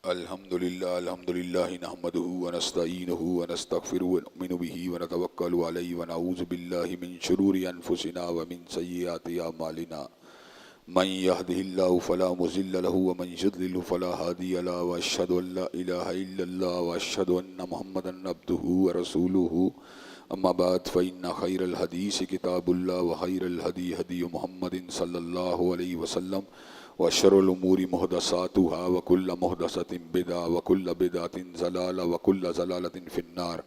الحمد للہ نحمدہ ونستعینہ ونستغفرہ ونؤمن بہ ونتوکل علیہ ونعوذ باللہ من شرور انفسنا ومن سیئات اعمالنا من یہدہ اللہ فلا مضل لہ ومن یضلل فلا ہادی لہ واشہد ان لا الہ الا اللہ واشہد ان محمدا عبدہ ورسولہ اما بعد فإن خیر الحدیث کتاب اللہ وخیر الہدی ہدی محمد صلی اللہ علیہ وسلم وشر الامور محدثاتها وكل محدثة بدعة وكل بدعة ضلالة وكل ضلالة في النار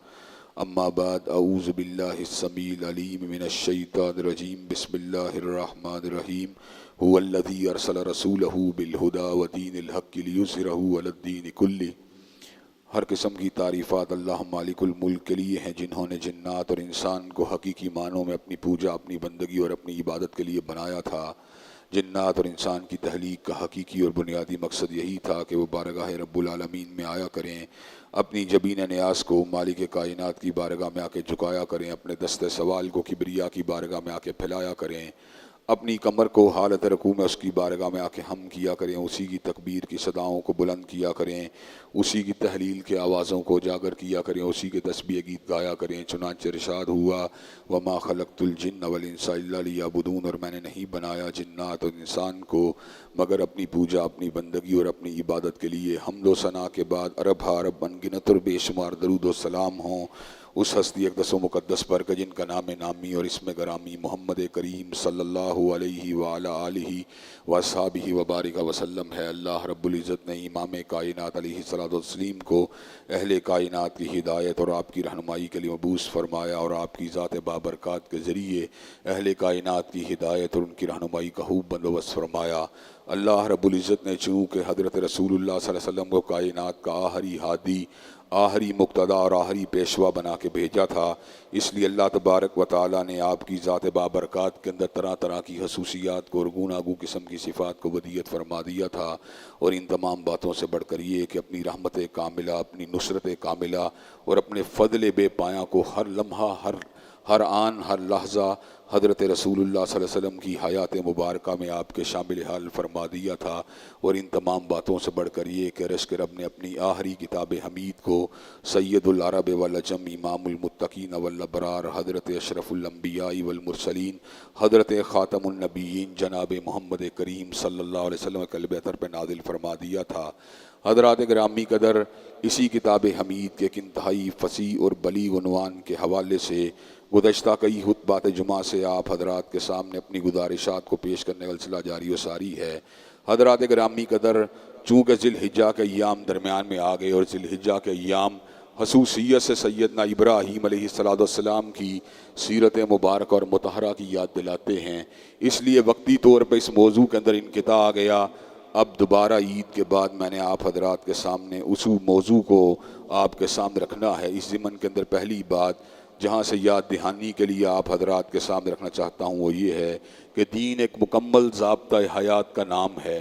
اما بعد اعوذ بالله السميع العليم من الشيطان الرجيم بسم الله الرحمن الرحيم هو الذي ارسل رسوله بالهدى ودين الحق ليظهره على الدين كله۔ ہر قسم کی تعریفات اللہ مالک الملک کے لیے ہیں جنہوں نے جنات اور انسان کو حقیقی معنوں میں اپنی پوجا، اپنی بندگی اور اپنی عبادت کے لیے بنایا تھا۔ جنات اور انسان کی تخلیق کا حقیقی اور بنیادی مقصد یہی تھا کہ وہ بارگاہ رب العالمین میں آیا کریں، اپنی جبین نیاز کو مالک کائنات کی بارگاہ میں آ کے جھکایا کریں، اپنے دست سوال کو کبریا کی بارگاہ میں آ کے پھیلایا کریں، اپنی کمر کو حالت رکوع میں اس کی بارگاہ میں آ کے ہم کیا کریں، اسی کی تکبیر کی صداؤں کو بلند کیا کریں، اسی کی تحلیل کے آوازوں کو اجاگر کیا کریں، اسی کے تسبیح گیت گایا کریں۔ چنانچہ ارشاد ہوا وما خلقت الجن والانس الا لیعبدون، اور میں نے نہیں بنایا جنات اور انسان کو مگر اپنی پوجا، اپنی بندگی اور اپنی عبادت کے لیے۔ حمد و ثنا کے بعد عرب ہا عرب انگنت اور بے شمار درود و سلام ہوں اس ہستی اقدس و مقدس پر کہ جن کا نام نامی اور اسم گرامی محمد کریم صلی اللہ علیہ وعلی آلہ واصحابہ وبارک وسلم ہے۔ اللہ رب العزت نے امام کائنات علیہ الصلوۃ والتسلیم کو اہل کائنات کی ہدایت اور آپ کی رہنمائی کے لیے مبعوث فرمایا، اور آپ کی ذات بابرکات کے ذریعے اہل کائنات کی ہدایت اور ان کی رہنمائی کا خوب بندوبست فرمایا۔ اللہ رب العزت نے چونکہ حضرت رسول اللہ صلی اللہ علیہ وسلم کو کائنات کا آخری ہادی، آخری مقتدا اور آخری پیشوا بنا کے بھیجا تھا، اس لیے اللہ تبارک و تعالیٰ نے آپ کی ذات بابرکات کے اندر طرح طرح کی خصوصیات کو اور گوناگوں قسم کی صفات کو ودیت فرما دیا تھا، اور ان تمام باتوں سے بڑھ کر یہ کہ اپنی رحمت کاملہ، اپنی نصرت کاملہ اور اپنے فضل بے پایاں کو ہر لمحہ، ہر آن، ہر لحظہ حضرت رسول اللہ صلی اللہ علیہ وسلم کی حیات مبارکہ میں آپ کے شامل حال فرما دیا تھا، اور ان تمام باتوں سے بڑھ کر یہ کہ رشک رب نے اپنی آخری کتاب حمید کو سید العرب والعجم، امام المتقین والابرار، حضرت اشرف الانبیاء والمرسلین، حضرت خاتم النبیین جناب محمد کریم صلی اللہ علیہ وسلم کے قلب اطہر پہ نازل فرما دیا تھا۔ حضرات گرامی قدر، اسی کتاب حمید کے ایک انتہائی فصیح اور بلیغ عنوان کے حوالے سے گزشتہ کئی خطبات جمعہ سے آپ حضرات کے سامنے اپنی گزارشات کو پیش کرنے کا سلسلہ جاری و ساری ہے۔ حضرات گرامی قدر، چونکہ ذی الحجہ کے ایام درمیان میں آ گئے اور ذی الحجہ کے ایام خصوصیت سے سیدنا ابراہیم علیہ السلام کی سیرت مبارکہ اور مطہرہ کی یاد دلاتے ہیں، اس لیے وقتی طور پہ اس موضوع کے اندر انقطاع آ گیا۔ اب دوبارہ عید کے بعد میں نے آپ حضرات کے سامنے اس موضوع کو آپ کے سامنے رکھنا ہے۔ اس ضمن کے اندر پہلی بات جہاں سے یاد دہانی کے لیے آپ حضرات کے سامنے رکھنا چاہتا ہوں وہ یہ ہے کہ دین ایک مکمل ضابطہ حیات کا نام ہے۔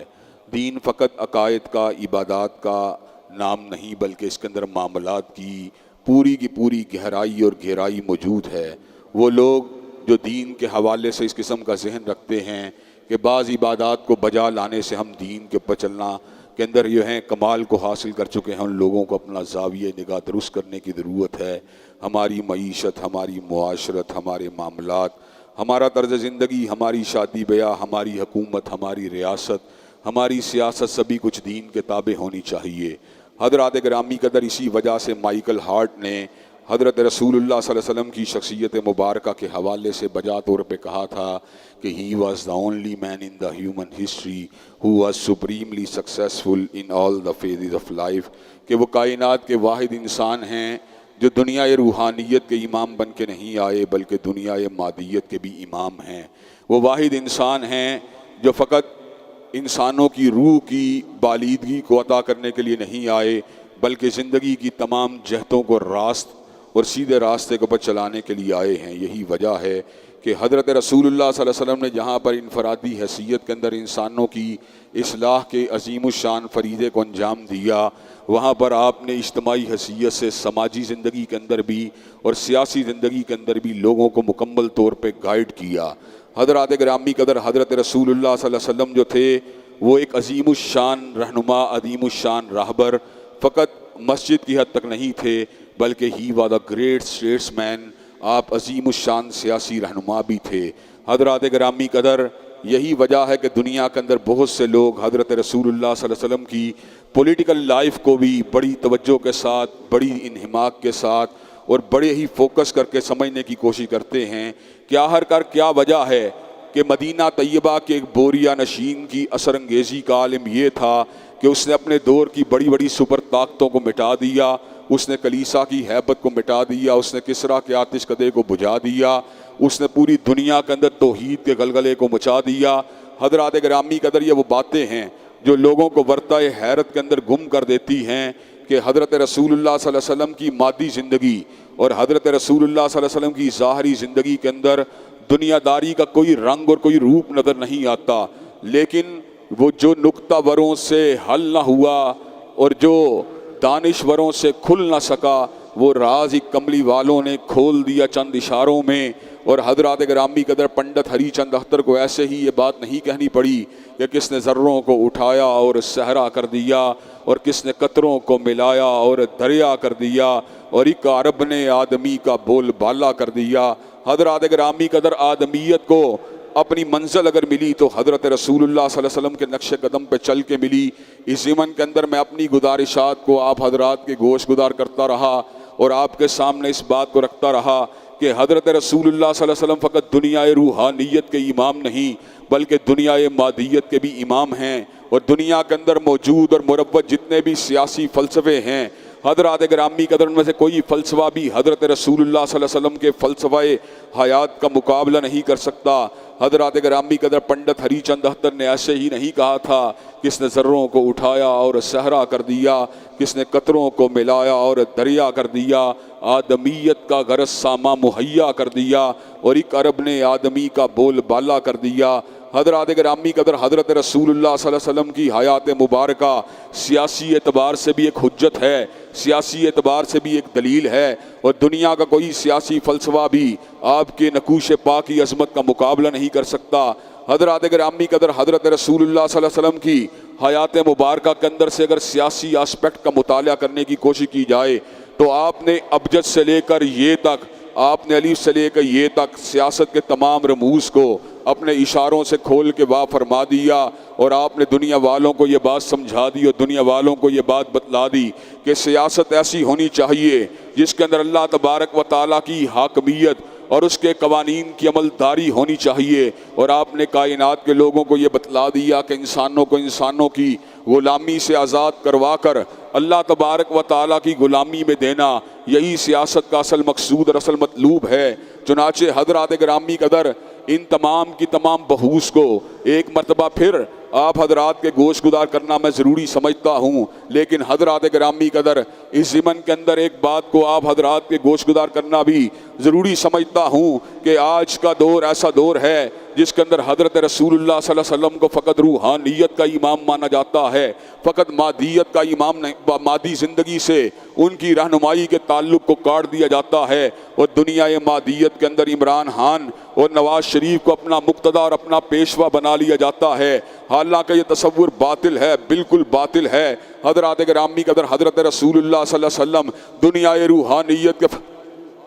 دین فقط عقائد کا، عبادات کا نام نہیں، بلکہ اس کے اندر معاملات کی پوری گہرائی اور گہرائی موجود ہے۔ وہ لوگ جو دین کے حوالے سے اس قسم کا ذہن رکھتے ہیں کہ بعض عبادات کو بجا لانے سے ہم دین کے اوپر چلنا کے اندر جو ہیں کمال کو حاصل کر چکے ہیں، ان لوگوں کو اپنا زاویہ نگاہ درست کرنے کی ضرورت ہے۔ ہماری معیشت، ہماری معاشرت، ہمارے معاملات، ہمارا طرز زندگی، ہماری شادی بیاہ، ہماری حکومت، ہماری ریاست، ہماری سیاست، سبھی کچھ دین کے تابع ہونی چاہیے۔ حضرات گرامی قدر، اسی وجہ سے مائیکل ہارٹ نے حضرت رسول اللہ صلی اللہ علیہ وسلم کی شخصیت مبارکہ کے حوالے سے بجا طور پہ کہا تھا کہ he was the only man in the human history who was supremely successful in all the phases of life، کہ وہ کائنات کے واحد انسان ہیں جو دنیا روحانیت کے امام بن کے نہیں آئے بلکہ دنیا مادیت کے بھی امام ہیں۔ وہ واحد انسان ہیں جو فقط انسانوں کی روح کی بالیدگی کو عطا کرنے کے لیے نہیں آئے بلکہ زندگی کی تمام جہتوں کو راست اور سیدھے راستے کے اوپر چلانے کے لیے آئے ہیں۔ یہی وجہ ہے کہ حضرت رسول اللہ صلی اللہ علیہ وسلم نے جہاں پر انفرادی حیثیت کے اندر انسانوں کی اصلاح کے عظیم الشان فریضے کو انجام دیا، وہاں پر آپ نے اجتماعی حیثیت سے سماجی زندگی کے اندر بھی اور سیاسی زندگی کے اندر بھی لوگوں کو مکمل طور پہ گائیڈ کیا۔ حضرات گرامی قدر، حضرت رسول اللہ صلی اللہ علیہ وسلم جو تھے وہ ایک عظیم الشان رہنما، عظیم الشان راہبر فقط مسجد کی حد تک نہیں تھے، بلکہ he was a great statesman, آپ عظیم الشان سیاسی رہنما بھی تھے۔ حضرات گرامی قدر، یہی وجہ ہے کہ دنیا کے اندر بہت سے لوگ حضرت رسول اللہ صلی اللہ علیہ وسلم کی پولیٹیکل لائف کو بھی بڑی توجہ کے ساتھ، بڑی انہماک کے ساتھ اور بڑے ہی فوکس کر کے سمجھنے کی کوشش کرتے ہیں کہ آخر کیا وجہ ہے کہ مدینہ طیبہ کے ایک بوریا نشین کی اثر انگیزی کا عالم یہ تھا کہ اس نے اپنے دور کی بڑی بڑی سپر طاقتوں کو مٹا دیا، اس نے کلیسا کی ہیبت کو مٹا دیا، اس نے کسریٰ کے آتش کدے کو بجھا دیا، اس نے پوری دنیا کے اندر توحید کے غلغلے کو مچا دیا۔ حضرات گرامی قدر، یہ وہ باتیں ہیں جو لوگوں کو ورطہ حیرت کے اندر گم کر دیتی ہیں کہ حضرت رسول اللہ صلی اللہ علیہ وسلم کی مادی زندگی اور حضرت رسول اللہ صلی اللہ علیہ وسلم کی ظاہری زندگی کے اندر دنیا داری کا کوئی رنگ اور کوئی روپ نظر نہیں آتا، لیکن وہ جو نکتہ وروں سے حل نہ ہوا اور جو دانشوروں سے کھل نہ سکا، وہ راز ہی کملی والوں نے کھول دیا چند اشاروں میں۔ اور حضرات گرامی قدر، پنڈت ہری چند اختر کو ایسے ہی یہ بات نہیں کہنی پڑی کہ کس نے ذروں کو اٹھایا اور صحرا کر دیا، اور کس نے قطروں کو ملایا اور دریا کر دیا، اور ایک عرب نے آدمی کا بول بالا کر دیا۔ حضرات گرامی قدر، آدمیت کو اپنی منزل اگر ملی تو حضرت رسول اللہ صلی اللہ علیہ وسلم کے نقش قدم پہ چل کے ملی۔ اس ضمن کے اندر میں اپنی گزارشات کو آپ حضرات کے گوش گزار کرتا رہا اور آپ کے سامنے اس بات کو رکھتا رہا کہ حضرت رسول اللہ صلی اللہ علیہ وسلم فقط دنیا روحانیت کے امام نہیں، بلکہ دنیا مادیت کے بھی امام ہیں، اور دنیا کے اندر موجود اور مروج جتنے بھی سیاسی فلسفے ہیں، حضرات گرامی قدر، ان میں سے کوئی فلسفہ بھی حضرت رسول اللہ صلی اللہ علیہ وسلم کے فلسفہ حیات کا مقابلہ نہیں کر سکتا۔ حضرات گرامی قدر، پنڈت ہری چند اختر نے ایسے ہی نہیں کہا تھا کس نے ذروں کو اٹھایا اور صحرا کر دیا، کس نے قطروں کو ملایا اور دریا کر دیا، آدمیت کا غرض ساما مہیا کر دیا، اور ایک عرب نے آدمی کا بول بالا کر دیا۔ حضرات گرامی قدر، حضرت رسول اللہ صلی اللہ علیہ وسلم کی حیات مبارکہ سیاسی اعتبار سے بھی ایک حجت ہے، سیاسی اعتبار سے بھی ایک دلیل ہے، اور دنیا کا کوئی سیاسی فلسفہ بھی آپ کے نقوش پاک کی عظمت کا مقابلہ نہیں کر سکتا۔ حضرات گرامی قدر، حضرت رسول اللہ صلی اللہ علیہ وسلم کی حیات مبارکہ کے اندر سے اگر سیاسی آسپیکٹ کا مطالعہ کرنے کی کوشش کی جائے تو آپ نے ابجد سے لے کر یہ تک، آپ نے الف سے لے کر یہ تک سیاست کے تمام رموز کو اپنے اشاروں سے کھول کے واہ فرما دیا، اور آپ نے دنیا والوں کو یہ بات سمجھا دی اور دنیا والوں کو یہ بات بتلا دی کہ سیاست ایسی ہونی چاہیے جس کے اندر اللہ تبارک و تعالیٰ کی حاکمیت اور اس کے قوانین کی عمل داری ہونی چاہیے، اور آپ نے کائنات کے لوگوں کو یہ بتلا دیا کہ انسانوں کو انسانوں کی غلامی سے آزاد کروا کر اللہ تبارک و تعالیٰ کی غلامی میں دینا، یہی سیاست کا اصل مقصود اور اصل مطلوب ہے۔ چنانچہ حضرات گرامی قدر، ان تمام کی تمام بحوث کو ایک مرتبہ پھر آپ حضرات کے گوش گزار کرنا میں ضروری سمجھتا ہوں، لیکن حضرات گرامی قدر، اس ضمن کے اندر ایک بات کو آپ حضرات کے گوش گزار کرنا بھی ضروری سمجھتا ہوں کہ آج کا دور ایسا دور ہے جس کے اندر حضرت رسول اللہ صلی اللہ علیہ وسلم کو فقط روحانیت کا امام مانا جاتا ہے، فقط مادیت کا امام نہیں، مادی زندگی سے ان کی رہنمائی کے تعلق کو کاٹ دیا جاتا ہے، اور دنیا مادیت کے اندر عمران خان اور نواز شریف کو اپنا مقتدی اور اپنا پیشوا بنا لیا جاتا ہے، حالانکہ یہ تصور باطل ہے، بالکل باطل ہے۔ حضرات گرامی قدر، حضرت رسول اللہ صلی اللہ علیہ وسلم دنیا روحانیت کے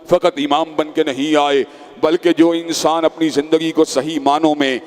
فقط امام بن کے نہیں آئے، بلکہ جو انسان اپنی زندگی کو صحیح معنوں میں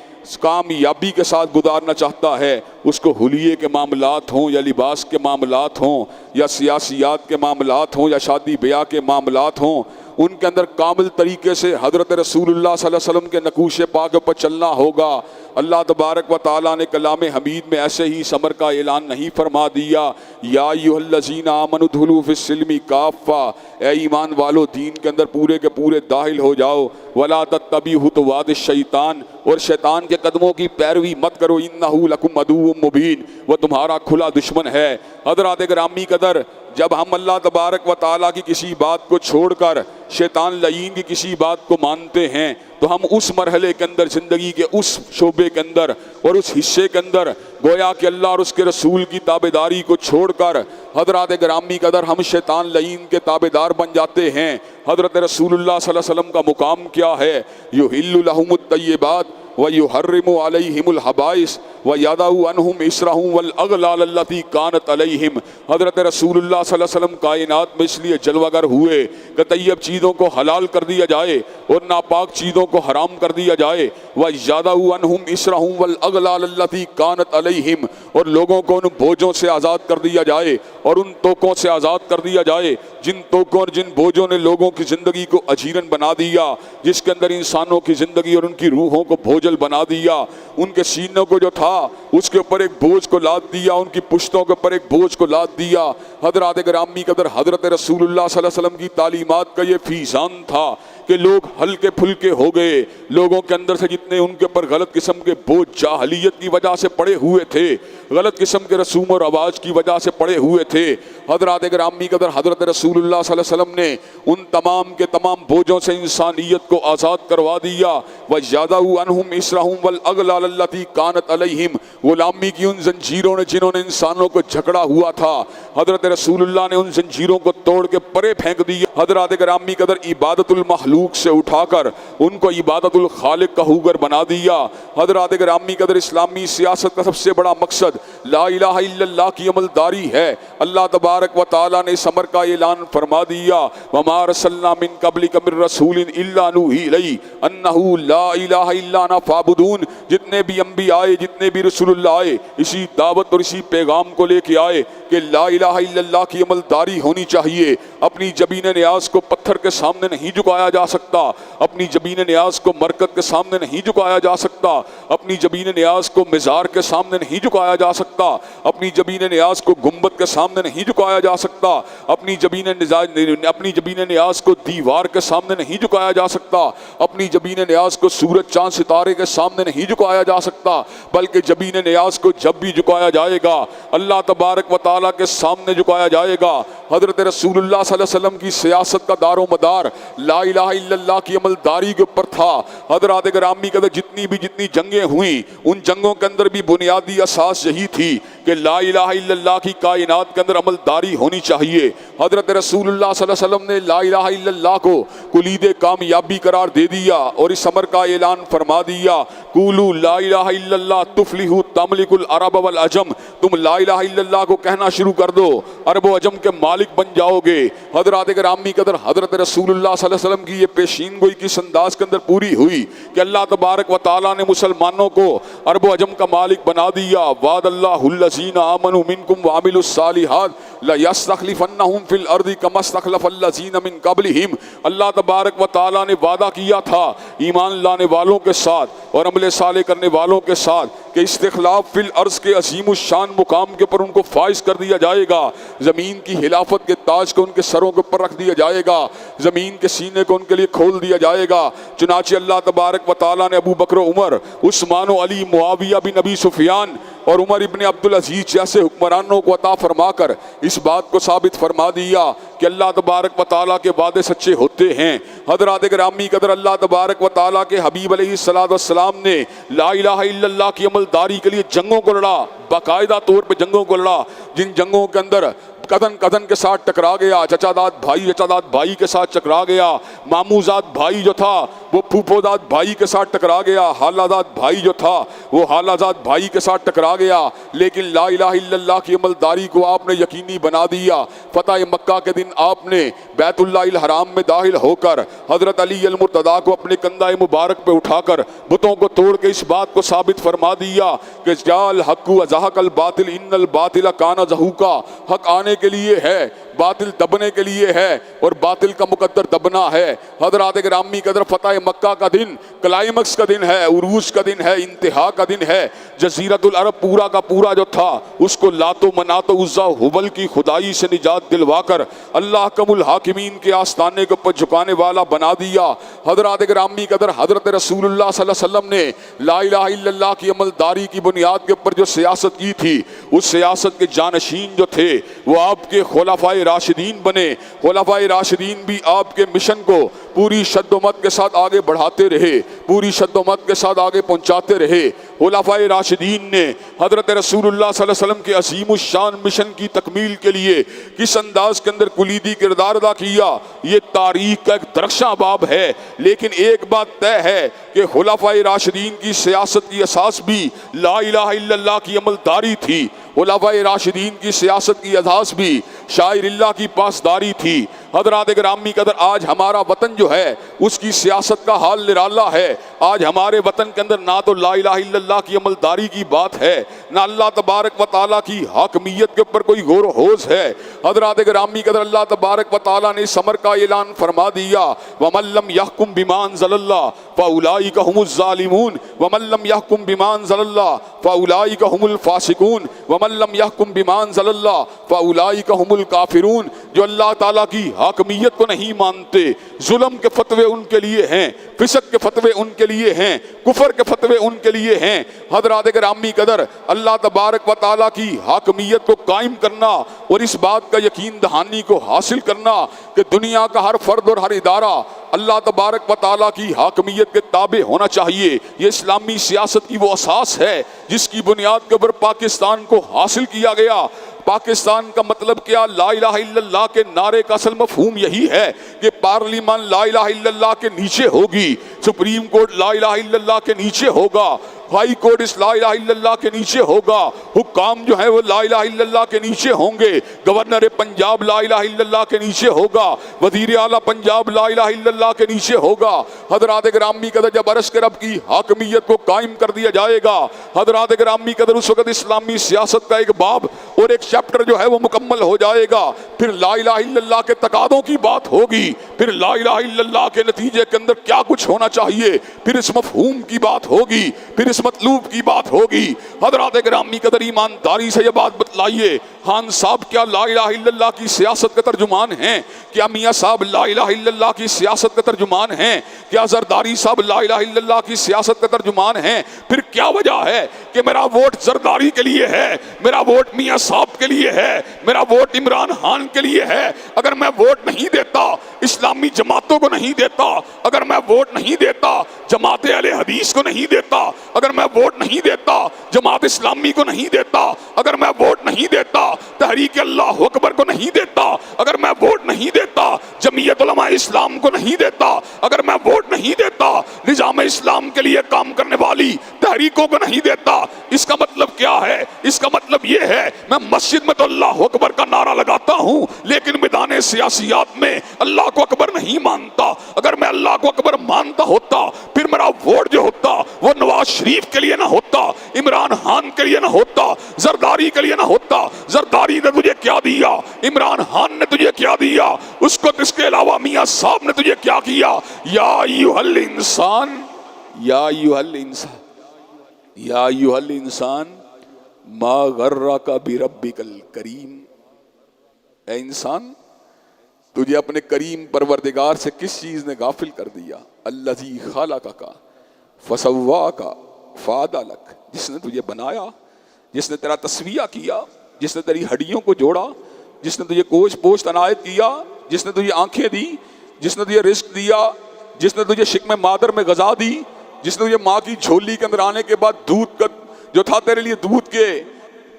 کامیابی کے ساتھ گزارنا چاہتا ہے، اس کو حلیے کے معاملات ہوں یا لباس کے معاملات ہوں یا سیاسیات کے معاملات ہوں یا شادی بیاہ کے معاملات ہوں، ان کے اندر کامل طریقے سے حضرت رسول اللہ صلی اللہ علیہ وسلم کے نقوش پاک پر چلنا ہوگا۔ اللہ تبارک و تعالیٰ نے کلام حمید میں ایسے ہی ثمر کا اعلان نہیں فرما دیا، یا ایھا الذین آمنوا ادخلوا فی السلم کافہ، اے ایمان والو دین کے اندر پورے کے پورے داخل ہو جاؤ، ولا تتبعوا خطوات الشیطان، اور شیطان کے قدموں کی پیروی مت کرو، انہ لکم عدو مبین، وہ تمہارا کھلا دشمن ہے۔ حضرات گرامی قدر، جب ہم اللہ تبارک و تعالیٰ کی کسی بات کو چھوڑ کر شیطان لعین کی کسی بات کو مانتے ہیں تو ہم اس مرحلے کے اندر، زندگی کے اس شعبے کے اندر اور اس حصے کے اندر گویا کہ اللہ اور اس کے رسول کی تابعداری کو چھوڑ کر حضرات گرامی قدر ہم شیطان لعین کے تابعدار بن جاتے ہیں۔ حضرت رسول اللہ صلی اللہ علیہ وسلم کا مقام کیا ہے؟ یحل لہم الطیبات، وَيُحَرِّمُ عَلَيْهِمُ الْخَبَائِثَ وَيَضَعُ عَنْهُمْ إِصْرَهُمْ وَالْأَغْلَالَ الَّتِي كَانَتْ عَلَيْهِمْ۔ حضرت رسول اللہ صلی اللہ علیہ وسلم کائنات میں اس لیے جلوہ گر ہوئے کہ طیب چیزوں کو حلال کر دیا جائے اور ناپاک چیزوں کو حرام کر دیا جائے۔ وَيَضَعُ عَنْهُمْ إِصْرَهُمْ وَالْأَغْلَالَ الَّتِي كَانَتْ عَلَيْهِمْ، اور لوگوں کو ان بوجھوں سے آزاد کر دیا جائے اور ان توقوں سے آزاد کر دیا جائے جن توقوں اور جن بوجھوں نے لوگوں کی زندگی کو اجیرن بنا دیا، جس کے اندر انسانوں کی زندگی اور ان کی روحوں کو بوجھل بنا دیا۔ ان کے سینوں کو جو تھا اس کے اوپر ایک بوجھ کو لاد دیا، ان کی پشتوں کے اوپر ایک بوجھ کو لاد دیا۔ حضرات گرامی قدر، حضرت رسول اللہ صلی اللہ علیہ وسلم کی تعلیمات کا یہ فیضان تھا کہ لوگ ہلکے پھلکے ہو گئے، لوگوں کے اندر سے جتنے ان کے پر غلط قسم کے بوجھ جاہلیت کی وجہ سے پڑے ہوئے تھے، غلط قسم کے رسوم و رواج کی وجہ سے پڑے ہوئے تھے، حضرات گرامی قدر حضرت رسول اللہ صلی اللہ علیہ وسلم نے ان تمام کے تمام بوجھوں سے انسانیت کو آزاد کروا دیا۔ وَيَضَعُ عَنْهُمْ إِصْرَهُمْ وَالْأَغْلَالَ الَّتِي كَانَتْ عَلَيْهِمْ، غلامی کی ان زنجیروں نے جنہوں نے انسانوں کو جھگڑا ہوا تھا، حضرت رسول اللہ نے ان زنجیروں کو توڑ کے پرے پھینک دیا۔ حضرات گرامی قدر عبادت المخلوق سے اٹھا کر ان کو عبادت الخالق کا ہوگر بنا دیا۔ حضرات گرامی قدر اسلامی سیاست کا سب سے بڑا مقصد لا الہ الا اللہ کی عملداری ہے۔ اللہ تبارک و تعالیٰ نے اس امر کا اعلان فرما دیا، وما ارسلنا من قبلک من رسول الا نوحی الیہ انہ لا الہ الا انا فاعبدون۔ جتنے بھی انبیاء آئے، جتنے بھی رسول اللہ آئے، اسی دعوت اور اسی پیغام کو لے کے آئے کہ لا الہ الا اللہ کی عملداری ہونی چاہیے۔ اپنی جبین نیاز کو پتھر کے سامنے نہیں جھکایا جا سکتا، اپنی جبین نیاز کو مرکز کے سامنے نہیں جھکایا جا سکتا، اپنی جبین نیاز کو مزار کے سامنے نہیں جھکایا جا سکتا، اپنی جبین نیاز کو گنبد کے سامنے نہیں جھکایا جا سکتا، اپنی جبین نیاز کو دیوار کے سامنے نہیں جھکایا جا سکتا، اپنی جبین نیاز کو سورج چاند ستارے کے سامنے نہیں جھکایا جا سکتا، بلکہ جبین نیاز کو جب بھی جھکایا جائے گا اللہ تبارک و تعالیٰ کے سامنے جھکایا جائے گا۔ حضرت رسول اللہ صلی اللہ علیہ وسلم کی سیاست کا دار و مدار لا الہ الا اللہ کی عملداری کے اوپر تھا۔ حضرات گرامی قدر جتنی جنگیں ہوئیں، ان جنگوں کے اندر بھی بنیادی اساس یہی تھی کہ لا الہ الا اللہ کی کائنات کے اندر عملداری ہونی چاہیے۔ حضرت رسول اللہ صلی اللہ علیہ وسلم نے لا الہ الا اللہ کو کلید کامیابی قرار دے دیا اور اس امر کا اعلان فرما دیا، قولوا لا الہ الا اللہ تفلحوا تملک العرب والعجم۔ تم لا الہ الا اللہ کو کہنا شروع کر دو، عرب و عجم کے مالک بن جاؤ گے۔ حضرات گرامی قدر حضرت رسول اللہ صلی اللہ علیہ وسلم کی یہ پیشین گوئی کس انداز کے اندر پوری ہوئی کہ اللہ تبارک و تعالیٰ نے مسلمانوں کو عرب و عجم کا مالک بنا دیا۔ وعد اللہ الذین آمنوا منکم وعملوا الصالحات لیستخلفنہم فی الارض کما استخلف الذین من قبلہم۔ اللہ تبارک و تعالیٰ نے وعدہ کیا تھا ایمان لانے والوں کے ساتھ اور عمل صالح کرنے والوں کے ساتھ کہ استخلاف فی الارض کے عظیم الشان مقام کے اوپر ان کو فائز کر دیا جائے گا، زمین کی خلافت کے تاج کو ان کے سروں کے اوپر رکھ دیا جائے گا، زمین کے سینے کو ان کے لیے کھول دیا جائے گا۔ چنانچہ اللہ تبارک و تعالیٰ نے ابو بکر و عمر، عثمان و علی، معاویہ بن ابی سفیان اور عمر ابن عبدالعزیز جیسے حکمرانوں کو عطا فرما کر اس بات کو ثابت فرما دیا کہ اللہ تبارک و تعالیٰ کے وعدے سچے ہوتے ہیں۔ حضرات گرامی قدر اللہ تبارک و تعالیٰ کے حبیب علیہ السلام نے لا الہ الا اللہ کی عملداری کے لیے جنگوں کو لڑا، باقاعدہ طور پہ جنگوں کو لڑا، جن جنگوں کے اندر کدن کدن کے ساتھ ٹکرا گیا، چچا داد بھائی کے ساتھ ٹکرا گیا، ماموزاد بھائی جو تھا وہ پھوپھوداد بھائی کے ساتھ ٹکرا گیا، خالازاد بھائی جو تھا وہ خالازاد بھائی کے ساتھ ٹکرا گیا، لیکن لا الہ الا اللہ کی عملداری کو آپ نے یقینی بنا دیا۔ فتح مکہ کے دن آپ نے بیت اللہ الحرام میں داخل ہو کر حضرت علی المرتضیٰ کو اپنے کندھہ مبارک پہ اٹھا کر بتوں کو توڑ کے اس بات کو ثابت فرما دیا کہ جاء الحق وزہق الباطل ان الباطل کان زہوقا، حق آنے کے لیے ہے، باطل دبنے کے لیے ہے اور باطل کا مقدر دبنا ہے۔ حضرات گرامی قدر فتح مکہ کا دن کلائمیکس کا دن ہے، عروج کا دن ہے، انتہا کا دن ہے۔ جزیرۃ العرب پورا کا پورا جو تھا اس کو لات و منات و عزا ہبل کی خدائی سے نجات دلوا کر اللہ حکم الحاکمین کے آستانے کے اوپر جھکانے والا بنا دیا۔ حضرات گرامی قدر حضرت رسول اللہ صلی اللہ علیہ وسلم نے لا الہ الا اللہ کی عملداری کی بنیاد کے اوپر جو سیاست کی تھی، اس سیاست کے جانشین جو تھے وہ آپ کے خلفائے راشدین بنے۔ خلفائے راشدین بھی آپ کے مشن کو پوری شدومت کے ساتھ آگے بڑھاتے رہے، پوری شدومت کے ساتھ آگے پہنچاتے رہے۔ خلفائے راشدین نے حضرت رسول اللہ صلی اللہ علیہ وسلم کے عظیم الشان مشن کی تکمیل کے لیے کس انداز کے اندر کلیدی کردار ادا کیا، یہ تاریخ کا ایک درخشاں باب ہے۔ لیکن ایک بات طے ہے کہ خلفائے راشدین کی سیاست کی اساس بھی لا الہ الا اللہ کی عملداری تھی، خلفائے راشدین کی سیاست کی اساس بھی شاعر اللہ کی پاسداری تھی۔ حضرات گرامی قدر، آج ہمارا وطن جو ہے اس کی سیاست کا حال نرالا ہے۔ آج ہمارے وطن کے اندر نہ تو لا الہ الا اللہ کی عملداری کی بات ہے، نہ اللہ تبارک و تعالیٰ کی حاکمیت کے اوپر کوئی غور و خوض ہے۔ حضرات گرامی قدر، اللہ تبارک و تعالیٰ نے اس امر کا اعلان فرما دیا، وَمَن لَّمْ يَحْكُم بِمَا أَنزَلَ اللَّهُ فَأُولَٰئِكَ هُمُ الظَّالِمُونَ وَمَن لَّمْ يَحْكُم بِمَا أَنزَلَ اللَّهُ فَأُولَٰئِكَ هُمُ الْفَاسِقُونَ وَمَن لَّم يَحْكُم بِمَا أَنزَلَ اللَّهُ فَأُولَٰئِكَ هُمُ الْكَافِرُونَ۔ جو اللہ تعالیٰ کی حاکمیت کو نہیں مانتے، ظلم کے فتوے ان کے لیے ہیں، فسق کے فتوے ان کے لیے ہیں، کفر کے فتوے ان کے لیے ہیں۔ حضرات گرامی قدر، اللہ تبارک و تعالیٰ کی حاکمیت کو قائم کرنا اور اس بات کا یقین دہانی کو حاصل کرنا کہ دنیا کا ہر فرد اور ہر ادارہ اللہ تبارک و تعالیٰ کی حاکمیت کے تابع ہونا چاہیے، یہ اسلامی سیاست کی وہ اساس ہے جس کی بنیاد کے اوپر پاکستان کو حاصل کیا گیا۔ پاکستان کا مطلب کیا؟ لا الہ الا اللہ کے نعرے کا اصل مفہوم یہی ہے کہ پارلیمان لا الہ الا اللہ کے نیچے ہوگی، سپریم کورٹ لا الہ الا اللہ کے نیچے ہوگا، ہائی کورٹ اس لا الہ الا اللہ کے نیچے ہوگا، حکام جو ہے وہ لا الہ الا اللہ کے نیچے ہوں گے، گورنر پنجاب لا الہ الا اللہ کے نیچے ہوگا، وزیر اعلیٰ پنجاب لا الہ الا اللہ کے نیچے ہوگا۔ حضرات گرامی قدر، جب عرش کے رب کی حاکمیت کو قائم کر دیا جائے گا، حضرات گرامی قدر، اس وقت اسلامی سیاست کا ایک باب اور ایک چیپٹر جو ہے وہ مکمل ہو جائے گا۔ پھر لا الہ الا اللہ کے تقاضوں کی بات ہوگی، پھر لا الہ الا اللہ کے نتیجے کے اندر کیا کچھ ہونا چاہیے، پھر اس مفہوم کی بات ہوگی، پھر اس مطلوب کی بات ہوگی۔ حضرات گرامی قدر، ایمانداری سے یہ بات بتلائیے، خان صاحب کیا لا الہ الا اللہ کی سیاست کے ترجمان ہیں؟ کیا میاں صاحب لا الہ الا اللہ کی سیاست کے ترجمان ہیں؟ کیا زرداری صاحب لا الہ الا اللہ کی سیاست کے ترجمان ہیں؟ پھر کیا وجہ ہے کہ میرا ووٹ زرداری کے لیے ہے، میرا ووٹ میاں صاحب کے لیے ہے، میرا ووٹ عمران خان کے لیے ہے؟ اگر میں ووٹ نہیں دیتا اسلامی جماعتوں کو نہیں دیتا، اگر میں ووٹ نہیں دیتا جماعت اہل حدیث کو نہیں دیتا، اگر میں ووٹ نہیں دیتا جماعت اسلامی کو نہیں دیتا، اگر میں ووٹ نہیں دیتا تحریک اللہ اکبر کو نہیں دیتا، اگر میں ووٹ نہیں دیتا جمعیت علماء اسلام کو نہیں دیتا، اگر میں ووٹ نہیں دیتا نظام اسلام کے لیے کام کرنے والی تحریکوں کو نہیں دیتا، اس کا مطلب کیا ہے؟ اس کا مطلب یہ ہے میں مسجد میں تو اللہ اکبر کا نعرہ لگاتا ہوں لیکن میدان سیاسیات میں اللہ کو اکبر نہیں مانتا۔ اگر میں اللہ کو اکبر مانتا ہوتا پھر میرا ووٹ جو ہوتا وہ نواز شریف کے لیے نہ ہوتا، عمران خان کے لیے نہ ہوتا، زرداری کے لیے نہ ہوتا۔ زرداری نے تجھے کیا دیا؟ عمران خان نے تجھے کیا دیا؟ اس کو اس کے علاوہ میاں صاحب نے تجھے کیا کیا؟ یا ایھا الانسان، یا ایھا الانسان، یا ایھا الانسان ما غرک بربک الکریم۔ اے انسان، تجھے اپنے کریم پروردگار سے کس چیز نے غافل کر دیا؟ الذی خلقک فسواک فعدلک، جس نے تجھے بنایا، جس نے تیرا تسویہ کیا، جس نے تیری ہڈیوں کو جوڑا، جس نے تجھے گوشت پوشت عنایت کیا، جس نے تجھے آنکھیں دی، جس نے تجھے رزق دیا، جس نے تجھے شکم مادر میں غذا دی، جس نے تجھے ماں کی جھولی کے اندر آنے کے بعد دودھ کا جو تھا تیرے لیے دودھ کے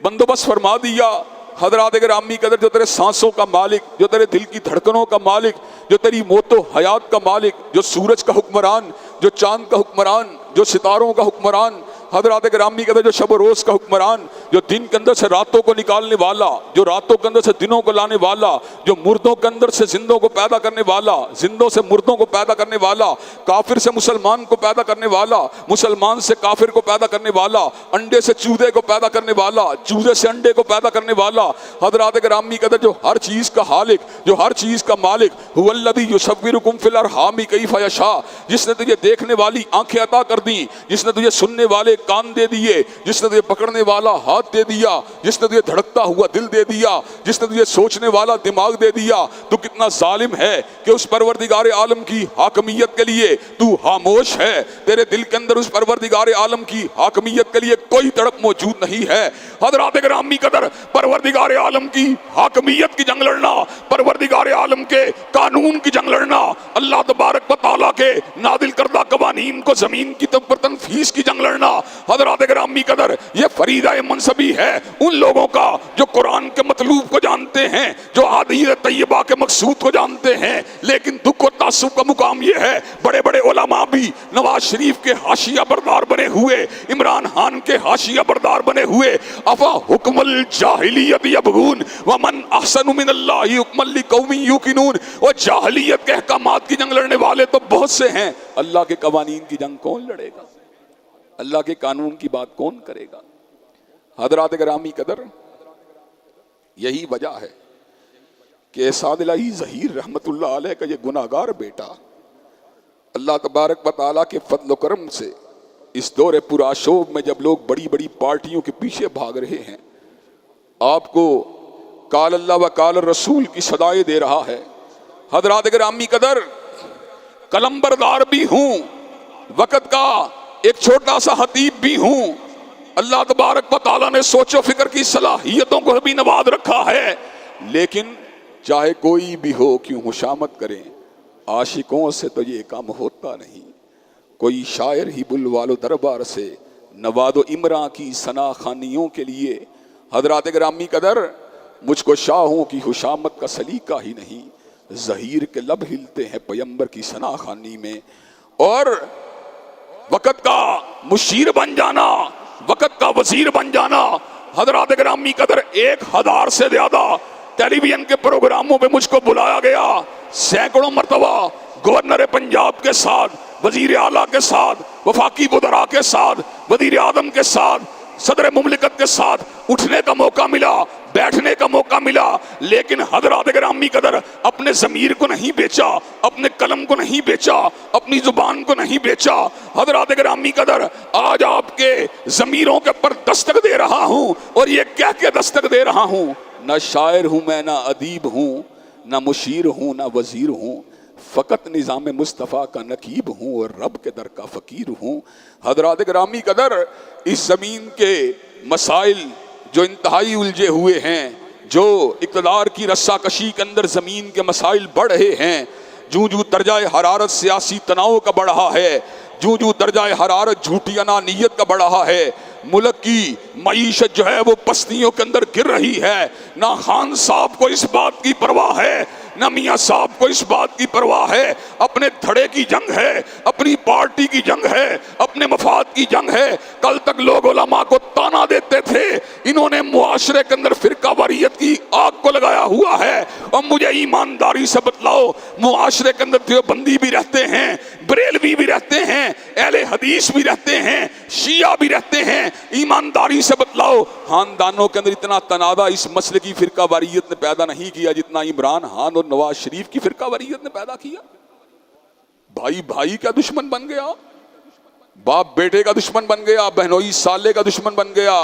بندوبست فرما دیا۔ حضرات گرامی قدر، جو تیرے سانسوں کا مالک، جو تیرے دل کی دھڑکنوں کا مالک، جو تیری موت و حیات کا مالک، جو سورج کا حکمران، جو چاند کا حکمران، جو ستاروں کا حکمران، حضرات گرامی قدر، جو شب و روز کا حکمران، جو دن کے اندر سے راتوں کو نکالنے والا، جو راتوں کے اندر سے دنوں کو لانے والا، جو مردوں کے اندر سے زندوں کو پیدا کرنے والا، زندوں سے مردوں کو پیدا کرنے والا، کافر سے مسلمان کو پیدا کرنے والا، مسلمان سے کافر کو پیدا کرنے والا، انڈے سے چوزے کو پیدا کرنے والا، چوزے سے انڈے کو پیدا کرنے والا۔ حضرات گرامی قدر، جو ہر چیز کا خالق، جو ہر چیز کا مالک، هو الذی یصورکم فی الارحام کیف یشاء، جس نے تجھے دیکھنے والی آنکھیں عطا کر دی، جس نے تجھے سننے والے کان دے دیے، جس نے تجھے پکڑنے والا ہاتھ دے دیا، جس نے تجھے دھڑکتا ہوا دل دے دیا، جس نے تجھے سوچنے والا دماغ دے دیا، تو کتنا ظالم ہے کہ اس پروردگار عالم کی حاکمیت کے لیے تو خاموش ہے، تیرے دل کے اندر اس پروردگار عالم کی حاکمیت کے لیے کوئی تڑپ موجود نہیں ہے۔ حضرات گرامی قدر، پروردگار عالم کی حاکمیت کی جنگ لڑنا، پروردگار عالم کے قانون کی جنگ لڑنا، اللہ تبارک و تعالیٰ کے نازل کردہ قوانین کو زمین کی پر تنفیذ کی جنگ لڑنا، حضرات گرامی قدر یہ فریضہ منصبی ہے ان لوگوں کا جو قرآن کے مطلوب کو جانتے ہیں، جو حدیث طیبہ کے مقصود کو جانتے ہیں۔ لیکن دکھ و تعصب کا مقام یہ ہے، بڑے بڑے علماء بھی نواز شریف کے حاشیہ بردار بنے ہوئے، عمران خان کے حاشیہ بردار بنے ہوئے، افا حکم الجاہلیت یبغون ومن احسن من اللہ حکما لقوم یوقنون، اور جاہلیت کے احکامات کی جنگ لڑنے والے تو بہت سے ہیں، اللہ کے قوانین کی جنگ کون لڑے گا؟ اللہ کے قانون کی بات کون کرے گا؟ حضرات گرامی قدر، یہی وجہ ہے کہ سعد الہی ظہیر رحمت اللہ علیہ کا یہ گناہگار بیٹا اللہ تبارک و تعالیٰ کے فضل و کرم سے اس دور پرآشوب میں جب لوگ بڑی بڑی پارٹیوں کے پیچھے بھاگ رہے ہیں، آپ کو قال اللہ و قال الرسول کی صدائیں دے رہا ہے۔ حضرات گرامی قدر، قلم بردار بھی ہوں، وقت کا ایک چھوٹا سا خطیب بھی ہوں، اللہ تبارک و تعالیٰ نے سوچ و فکر کی صلاحیتوں کو بھی نواز رکھا ہے، لیکن چاہے کوئی بھی ہو کیوں خوشامد کریں، عاشقوں سے تو یہ کام ہوتا نہیں۔ کوئی شاعر ہی بلوالو دربار سے نواد و امراں کی ثنا خوانیوں کے لیے۔ حضرات گرامی قدر، مجھ کو شاہوں کی خوشامد کا سلیقہ ہی نہیں، ظہیر کے لب ہلتے ہیں پیمبر کی ثنا خوانی میں، اور وقت کا مشیر بن جانا، وقت کا وزیر بن جانا۔ حضرات گرامی قدر، 1000 سے زیادہ ٹیلی ویژن کے پروگراموں میں مجھ کو بلایا گیا، سینکڑوں مرتبہ گورنر پنجاب کے ساتھ، وزیر اعلیٰ کے ساتھ، وفاقی وزراء کے ساتھ، وزیر اعظم کے ساتھ، صدر مملکت کے ساتھ اٹھنے کا موقع ملا، بیٹھنے کا موقع ملا، لیکن حضرات گرامی قدر اپنے ضمیر کو نہیں بیچا، اپنے قلم کو نہیں بیچا، اپنی زبان کو نہیں بیچا۔ حضرات گرامی قدر، آج آپ کے ضمیروں کے پر دستک دے رہا ہوں، اور یہ کہہ کے دستک دے رہا ہوں، نہ شاعر ہوں میں، نہ ادیب ہوں، نہ مشیر ہوں، نہ وزیر ہوں، فقط نظام مصطفیٰ کا نقیب ہوں اور رب کے در کا فقیر ہوں۔ حضرات گرامی قدر، اس زمین کے مسائل جو انتہائی الجھے ہوئے ہیں، جو اقتدار کی رسا کشی کے اندر زمین کے مسائل بڑھ رہے ہیں، جو درجہ حرارت سیاسی تناؤ کا بڑھ رہا ہے، جو درجہ حرارت جھوٹی انانیت کا بڑھ رہا ہے، ملک کی معیشت جو ہے وہ پستیوں کے اندر گر رہی ہے، نہ خان صاحب کو اس بات کی پرواہ ہے، نہ میاں صاحب کو اس بات کی پرواہ ہے۔ اپنے دھڑے کی جنگ ہے، اپنی پارٹی کی جنگ ہے، اپنے مفاد کی جنگ ہے۔ کل تک لوگ علماء کو تانا دیتے تھے، انہوں نے معاشرے کے اندر فرقہ واریت کی آگ کو لگایا ہوا ہے۔ اور مجھے ایمانداری سے بتلاؤ، معاشرے کے اندر دیوبندی بھی رہتے ہیں، بریلوی بھی رہتے ہیں، اہل حدیث بھی رہتے ہیں، شیعہ بھی رہتے ہیں، ایمانداری سے بتلاؤ خاندانوں کے اندر اتنا تنازع اس مسئلے کی فرقہ واریت نے پیدا نہیں کیا جتنا عمران خان اور نواز شریف کی فرقہ واریت نے پیدا کیا۔ بھائی بھائی کا دشمن بن گیا، باپ بیٹے کا دشمن بن گیا، بہنوئی سالے کا دشمن بن گیا۔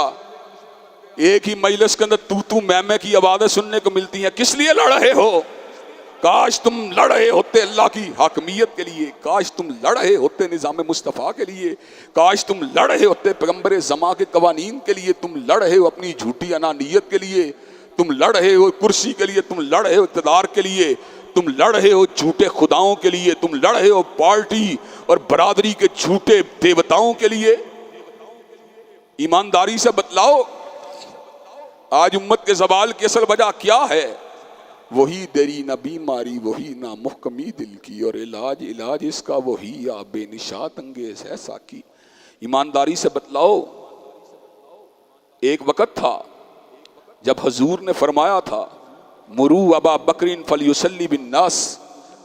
ایک ہی مجلس کے اندر تو میں کی آوازیں سننے کو ملتی ہیں۔ کس لیے لڑ رہے ہو؟ کاش تم لڑ رہے ہوتے اللہ کی حاکمیت کے لیے، کاش تم لڑ رہے ہوتے نظام مصطفیٰ کے لیے، کاش تم لڑ رہے ہوتے پیغمبر زماں کے قوانین کے لیے، تم لڑ رہے ہو اپنی جھوٹی انانیت کے لیے، تم لڑ رہے ہو کرسی کے لیے، تم لڑ رہے ہو اقتدار کے لیے، تم لڑ رہے ہو جھوٹے خداؤں کے لیے، تم لڑ رہے ہو پارٹی اور برادری کے جھوٹے دیوتاؤں کے لیے۔ ایمانداری سے بتلاؤ، آج امت کے زوال کی اصل وجہ کیا ہے؟ وہی دیری نہ بیماری، وہی نہ محکمی دل کی، اور علاج اس کا وہی یا بے نشات انگیز ہے ساکی۔ ایمانداری سے بتلاؤ، ایک وقت تھا جب حضور نے فرمایا تھا مرو ابا بکرین فلیصلی بالناس،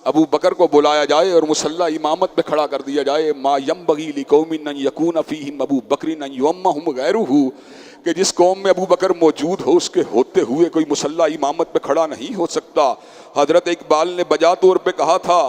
ابو بکر کو بلایا جائے اور مصلی امامت پہ کھڑا کر دیا جائے، ما ینبغی لقوم ان یکون فیہم ابو بکر ان یؤمہم غیرہ، کہ جس قوم میں ابو بکر موجود ہو اس کے ہوتے ہوئے کوئی مسلح امامت پہ کھڑا نہیں ہو سکتا۔ حضرت اقبال نے بجا طور پہ کہا تھا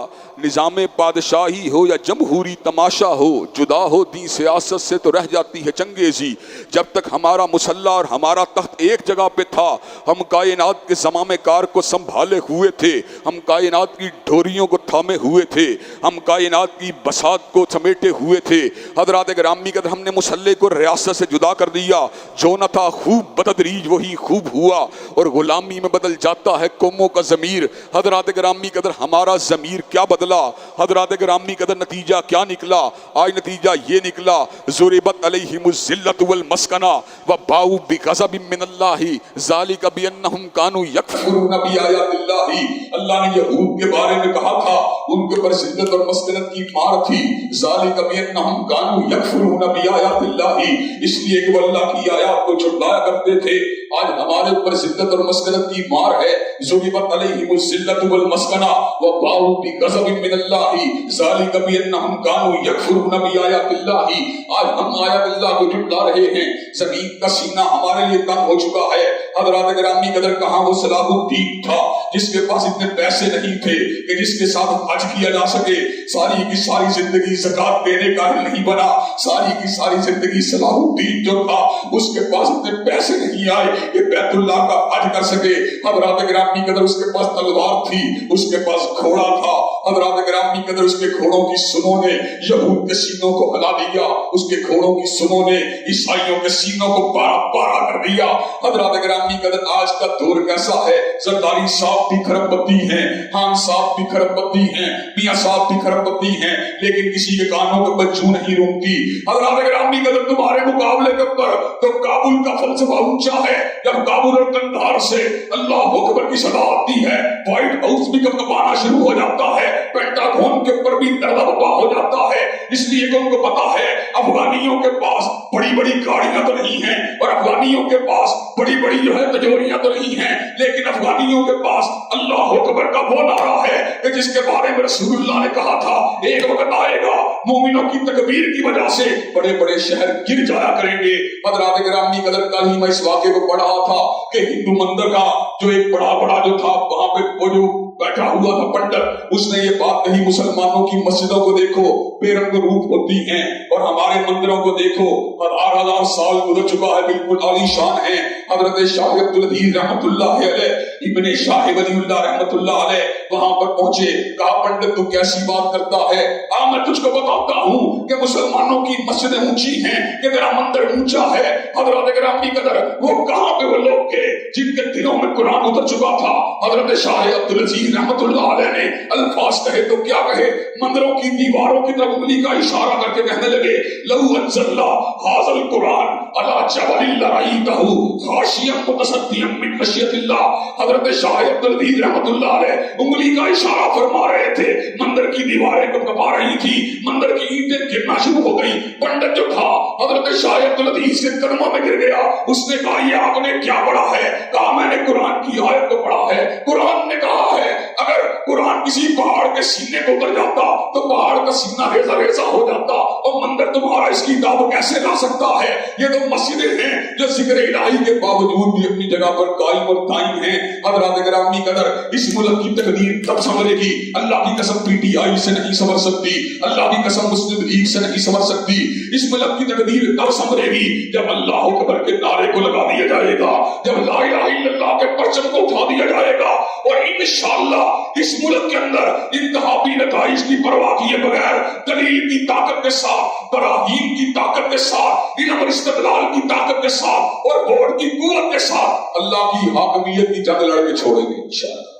نظام پادشاہی ہو یا جمہوری تماشا ہو، جدا ہو دین سیاست سے تو رہ جاتی ہے چنگیزی۔ جب تک ہمارا مسلح اور ہمارا تخت ایک جگہ پہ تھا ہم کائنات کے زمام کار کو سنبھالے ہوئے تھے، ہم کائنات کی ڈھوریوں کو تھامے ہوئے تھے، ہم کائنات کی بساط کو سمیٹے ہوئے تھے۔ حضرات گرامی قدر ہم نے مسلح کو ریاست سے جدا کر دیا، جو نہ تھا خوب بتدریج وہی خوب ہوا، اور غلامی میں بدل جاتا ہے قوموں کا ضمیر۔ حضرات گرامی قدر ہمارا ضمیر کیا بدلا، حضرات گرامی قدر نتیجہ کیا نکلا؟ آج نتیجہ یہ نکلا ضربت علیہم الذلۃ والمسکنہ وباؤوا بغضب من اللہ ذلک بانہم کانوا یکفرون بآیات اللہ۔ اللہ نے یہود کے بارے میں کہا تھا ان کے اوپر ذلت اور مسکنت کی مار تھی، ذلک بانہم کانوا یکفرون بآیات اللہ، اس لیے کہ وہ اللہ کی آیات کو جھٹلایا کرتے تھے۔ آج ہمارے اوپر ذلت اور مسکنت کی مار ہے، ضربت علیہم الذلۃ والمسکنہ وباؤوا بغضب من اللہ ذلک بانہم کانوا یکفرون بآیات اللہ۔ آج ہم آیات اللہ کو جھٹلا رہے ہیں، زمین کا سینہ ہمارے لیے تنگ ہو چکا ہے۔ حضرات گرامی قدر کہاں وہ صلاح الدین تھا جس کے پاس اتنے پیسے نہیں تھے کہ جس کے ساتھ حج کیا جا سکے، ساری کی ساری زندگی زکات دینے کا نہیں بنا، ساری کی ساری زندگی صلاح الدین جو تھا اس کے پاس اتنے پیسے نہیں آئے کہ بیت اللہ کا حج کر سکے۔ حضرات گرامی قدر اس کے پاس تلوار تھی، اس کے پاس گھوڑا تھا، حضرات گرامی قدر اس کے گھوڑوں کی سنوں نے یہود کے سینوں کو ہلا دیا، اس کے گھوڑوں کی سنوں نے عیسائیوں کے سینوں کو پارا پارا کر دیا۔ حضرات گرامی قدر آج کا دور کیسا ہے؟ زرداری صاحب بھی کھرب پتی ہیں، خان صاحب بھی کھرب پتی ہیں، میاں صاحب بھی کھرب پتی ہیں، لیکن کسی کے کانوں میں بجو نہیں رونگتی۔ حضرات گرامی قدر تمہارے مقابلے کے اوپر تو کابل کا فلسفہ اونچا ہے، جب کابل اور قندھار سے اللہ اکبر کی صدا آتی ہے وائٹ ہاؤس بھی کپکپانا شروع ہو جاتا ہے، پینٹاگون کے اوپر بھی درد بپا ہو جاتا ہے، اس لیے کہ ان کو پتا ہے افغانیوں کے پاس بڑی بڑی گاڑیاں تو نہیں ہیں اور افغانیوں کے پاس بڑی بڑی جو ہے تجوریاں تو نہیں ہیں، لیکن افغانیوں کے پاس اللہ اکبر کا وہ نعرہ ہے کہ جس کے بارے میں رسول اللہ نے کہا تھا ایک وقت آئے گا مومنوں کی تکبیر کی وجہ سے بڑے بڑے شہر گر جایا کریں گے۔ حضرات گرامی قدر کل ہی میں اس واقعے کو پڑھا تھا کہ ہندو مندر کا جو ایک بڑا جو تھا وہاں پہ وہ جو بیٹھا ہوا تھا پنڈت، اس نے یہ بات کہی مسلمانوں کی مسجدوں کو دیکھو بے رنگ روپ ہوتی ہیں اور ہمارے مندروں کو دیکھو 1000 سال گزر چکا ہے، بالکل عالی شان ہے۔ حضرت شاہ عبدالعزیز رحمت اللہ علیہ، ابن شاہ ولی اللہ رحمت اللہ علیہ وہاں پر پہنچے، کہا پنڈت تو کیسی بات کرتا ہے، میں تجھ کو بتاتا ہوں کہ مسلمانوں کی مسجدیں اونچی ہیں کہ تیرا مندر اونچا ہے۔ حضرت گرامی قدر وہ کہاں پہ وہ لوگ تھے جن کے دلوں میں قرآن اتر چکا تھا؟ حضرت شاہ عبدالعزیز رحمت اللہ علیہ نے الفاظ کہے تو کیا کہے، مندروں کی دیواروں کی طرف انگلی کا اشارہ کر کے کہنے لگے لو انزلنا ھذا القرآن علی جبل لرأیتہ خاشعا متصدعا من خشیۃ اللہ۔ حضرت شاہ عبدالعزیز رحمت اللہ علیہ انگلی کا اشارہ فرما رہے تھے، مندر کی دیواریں کپکپا رہی تھی، مندر کی اینٹیں گرنا شروع ہو گئی۔ پنڈت جو تھا حضرت شاہ عبدالعزیز کے قدموں میں گر گیا، اس نے کہا یہ آپ نے کیا پڑھا ہے؟ کہا میں نے قرآن کی آیت کو پڑھا ہے، قرآن نے کہا ہے اگر قرآن کسی پہاڑ کے سینے کو اتر جاتا تو پہاڑ کا سینہ ریزہ ریزہ ہو جاتا، اور مندر تمہارا اس کی دعو کیسے لا سکتا ہے؟ یہ تو مسجدیں ہیں جو ذکر الہی کے باوجود بھی اپنی جگہ پر قائم اور دائم ہیں۔ حضرات گرامی قدر اس ملک کی تقدیر تب سنورے گی، اللہ کی قسم پی ٹی آئی سے نہیں سنور سکتی، اللہ کی قسم مسلم لیگ سے نہیں سنور سکتی، اس ملک کی تقدیر تب سنورے گی جب اللہ اکبر کے نعرے کو لگا دیا جائے گا، جب لا الہ الا اللہ کے پرچم کو اٹھا دیا جائے گا، اور انشاءاللہ اس ملک کے اندر انتخابی نتائج کی پرواہ کیے بغیر دلیل کی طاقت کے ساتھ، براہین کی طاقت کے ساتھ، علم اور استدلال کی طاقت کے ساتھ اور ووٹ کی قوت کے ساتھ اللہ کی حاکمیت کی جنگ لڑ کے چھوڑیں گے انشاءاللہ۔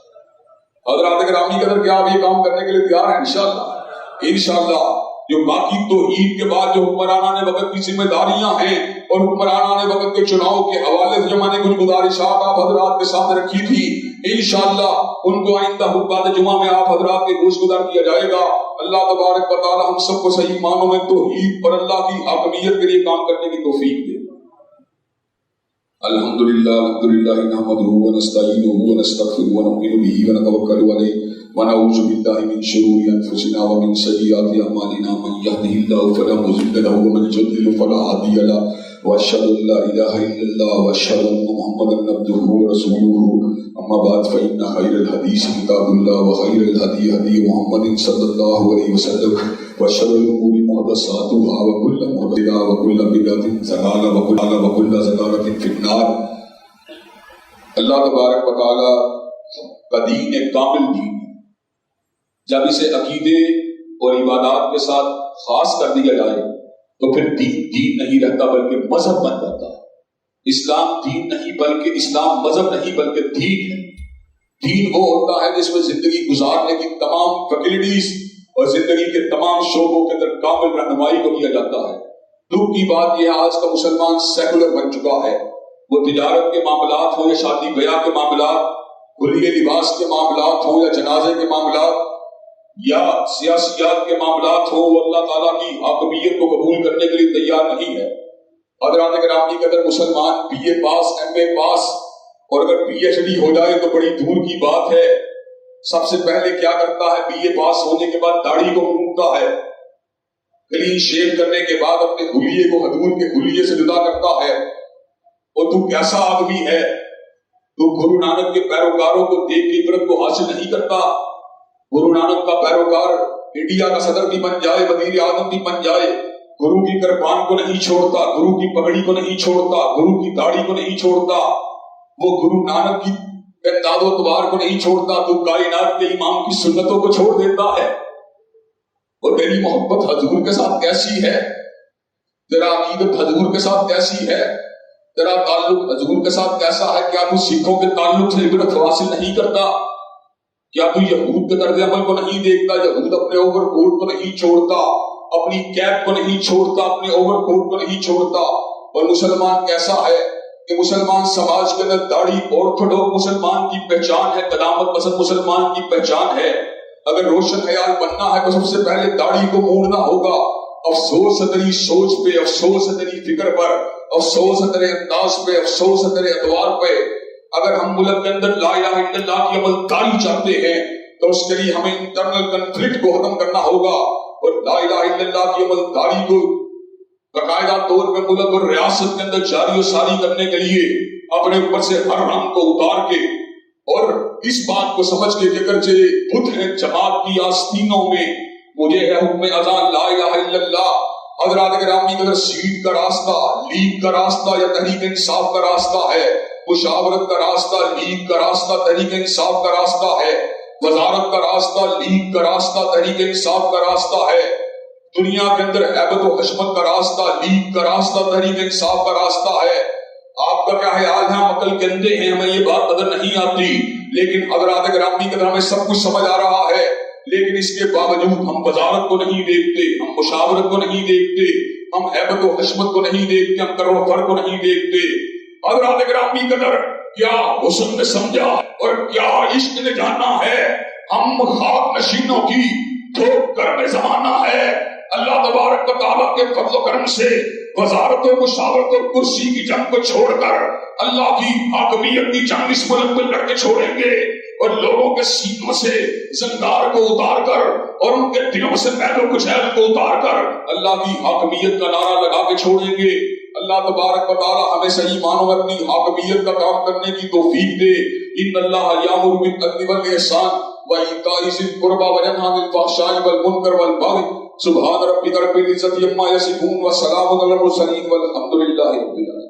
حضرات گرامی قدر کیا آپ یہ کام کرنے کے لیے تیار ہیں؟ انشاءاللہ جو باقی توحید کے بعد جو حکمرانان وقت کی ذمہ داریاں ہیں اور حکمرانان وقت کے چناؤ کے حوالے سے جو میں نے کچھ گزارشات آپ حضرات کے سامنے رکھی تھی، انشاءاللہ ان کو آئندہ خطبہ جمعہ میں آپ حضرات کے گوش گزار کیا جائے گا۔ اللہ تبارک و تعالی ہم سب کو صحیح معنوں میں توحید پر اللہ کی حاکمیت کے لیے کام کرنے کی توفیق دے۔ الحمدللہ نحمدہ ونستعینہ ونستغفرہ ونؤمن بہ ونتوکل علیہ ونعوذ بالله من شرور أنفسنا ومن سيئات أعمالنا من يهده الله فلا مضل له ومن يضلل فلا هادي له وأشهد أن لا إله إلا الله وأشهد أن محمدا عبده ورسوله أما بعد فإن خير الحديث كتاب الله وخير الهدي هدي محمد صلى الله عليه وسلم وشر الأمور محدثاتها وكل محدثة وكل بدعة ضلالة وكل ضلالة في النار. اللہ تبارک و تعالی کا دین ایک کامل دین ہے. جب اسے عقیدے اور عبادات کے ساتھ خاص کر دیا جائے تو پھر دین نہیں رہتا بلکہ مذہب بن جاتا ہے. اسلام دین نہیں بلکہ اسلام مذہب نہیں بلکہ دین ہے. دین وہ ہوتا ہے جس میں زندگی گزارنے کی تمام فیکلٹیز اور زندگی کے تمام شعبوں کے اندر کامل رہنمائی کو دیا جاتا ہے. دکھ کی بات یہ آج کا مسلمان سیکولر بن چکا ہے. وہ تجارت کے معاملات ہوں یا شادی بیاہ کے معاملات، کھلیے لباس کے معاملات ہوں یا جنازے کے معاملات یا سیاسیات کے معاملات ہوں، وہ اللہ تعالیٰ کی حاکمیت کو قبول کرنے کے لیے تیار نہیں ہے. حضرات گرامی قدر مسلمان بی اے پاس، ایم اے پاس اور اگر پی ایچ ڈی ہو جائے تو بڑی دور کی بات ہے. سب سے پہلے کیا کرتا ہے؟ بی اے پاس ہونے کے بعد داڑھی کو مونتا ہے، کلین شیو کرنے کے بعد اپنے حلیے کو حضور کے حلیے سے جدا کرتا ہے. اور تو کیسا آدمی ہے؟ تو گرو نانک کے پیروکاروں کو دیکھ کے عبرت کو حاصل نہیں کرتا. گرو نانک کا پیروکار انڈیا کا صدر بھی بن جائے، وزیر اعظم بھی بن جائے، گرو کی کرپان کو نہیں چھوڑتا، گرو کی پگڑی کو نہیں چھوڑتا، گرو کی داڑھی کو نہیں چھوڑتا، وہ گرو نانک کی اقداد و اعتبار کو نہیں چھوڑتا. تو کائنات کے امام کی سنتوں کو چھوڑ دیتا ہے. اور تیری محبت حضور کے ساتھ کیسی ہے؟ تیرا عقیدت حضور کے ساتھ کیسی ہے؟ تیرا تعلق حضور کے ساتھ کیسا ہے؟ کیا تو سکھوں کے تعلق سے عبرت حاصل نہیں کرتا؟ کیا تو یہود کے طرز عمل کو نہیں دیکھتا؟ یہود اپنے اوور کوٹ کو نہیں چھوڑتا، اپنی کیپ کو نہیں چھوڑتا، اپنے اوور کوٹ کو نہیں چھوڑتا. اور مسلمان کیسا ہے کہ مسلمان سماج کے اندر داڑھی آرتھوڈوکس مسلمان کی پہچان ہے، قدامت پسند مسلمان کی پہچان ہے. اگر روشن خیال بننا ہے تو سب سے پہلے داڑھی کو موڑنا ہوگا. افسوس ہے تیری سوچ پہ، افسوس ہے تیری فکر پر، افسوس ہے تیرے انداز پہ، افسوس ہے تیرے ادوار پہ. اگر ہم ملک کے اندر لا الہ الا اللہ کی عمل داری چاہتے ہیں تو اس کے لیے ہمیں انٹرنل کنفلکٹ کو ختم کرنا ہوگا. اور لا الہ الا اللہ کی عمل داری کو باقاعدہ طور پہ ملک اور ریاست کے اندر جاری و ساری کرنے کے لیے اپنے اوپر سے ہر رنگ کو اتار کے اور اس بات کو سمجھ کے کہ اگرچہ بت ہے جماعت کی آستینوں میں، مجھے ہے حکم اذان لا الہ الا اللہ. حضرات گرامی اگر سیٹ کا راستہ لیگ کا راستہ یا تحریک انصاف کا راستہ ہے، مشاورت کا راستہ لیگ کا راستہ تحریک انصاف کا راستہ ہے، وزارت کا راستہ لیگ کا راستہ تحریک انصاف کا راستہ ہے، دنیا کے اندر ہیبت و حشمت کا راستہ لیگ کا راستہ تحریک انصاف کا راستہ ہے. آپ کا کیا خیال ہے؟ ہم عقل کے اندھے ہیں، ہمیں یہ بات نظر نہیں آتی، لیکن حضرات گرامی قدر ہمیں سب کچھ سمجھ آ رہا ہے. لیکن اس کے باوجود ہم وزارت کو نہیں دیکھتے، ہم مشاورت کو نہیں دیکھتے، ہم ہیبت و حشمت کو نہیں دیکھتے، ہم کر و فر کو نہیں دیکھتے. حضرات گرامی قدر کیا حسن نے سمجھا اور کیا عشق نے جانا ہے؟ ہم خاک نشینوں کی دھوپ گرم زمانہ ہے. اللہ تبارک و تعالیٰ کے فضل و کرم سے وزارت و مشاورت اور کرسی کی جنگ کو چھوڑ کر اللہ کی حاکمیت کی جنگ اس ملک میں لڑ کے چھوڑیں گے اور لوگوں کے سینوں سے زنگار کو اتار کر اور ان کے دلوں سے میل و کچیل کو اتار کر اللہ کی حاکمیت کا نعرہ لگا کے چھوڑیں گے. اللہ تبارک و تعالی ہمیں صحیح معنوں میں اپنی حاکمیت کا کام کرنے کی توفیق دے. ان اللہ یامر بالعدل والاحسان وایتاء ذی القربى وینہی عن الفحشاء والمنکر والبغی. سبحان ربک رب العزة عما یصفون وسلام علی المرسلین والحمد للہ رب العالمین.